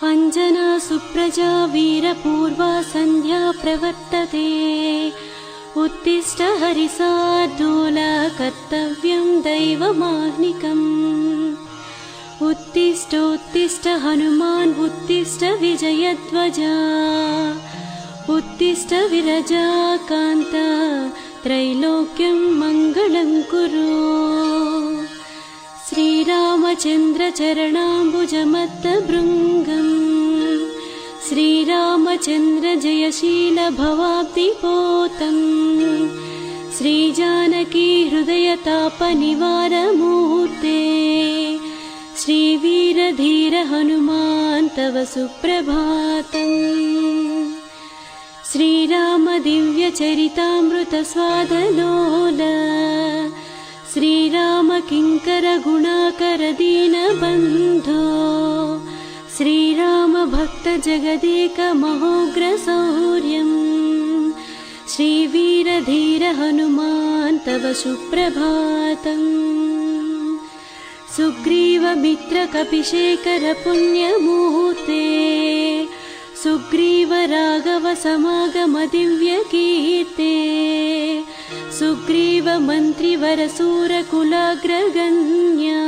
अञ्जना सुप्रजा वीरपूर्वा सन्ध्या प्रवर्तते। उत्तिष्ठ हरिशार्दूल कर्तव्यं दैवमाह्निकम्। उत्तिष्ठोत्तिष्ठ हनुमान् उत्तिष्ठ विजयध्वजा। उत्तिष्ठ विरजाकान्त त्रैलोक्यं मङ्गलं कुरु। श्रीरामचन्द्र चरणाम्बुजमत्तभृङ्गम्। श्रीरामचन्द्र जयशील भवाब्धिपोतम्। श्रीजानकी हृदयतापनिवारमूर्ते। श्रीवीरधीर हनुमान् तव सुप्रभातम्। श्रीराम दिव्यचरितामृत स्वादलोल। श्रीराम किङ्कर गुणाकर दीनबन्धो। श्रीराम भक्त जगदेक महोग्रशौर्यम्। श्रीवीरधीर हनुमान् तव सुप्रभातम्। सुग्रीव मित्र कपिशेखर पुण्यमूर्ते। सुग्रीव राघव समागम दिव्यकीर्ते। सुग्रीव मन्त्रिवर सूरकुलाग्रगण्या।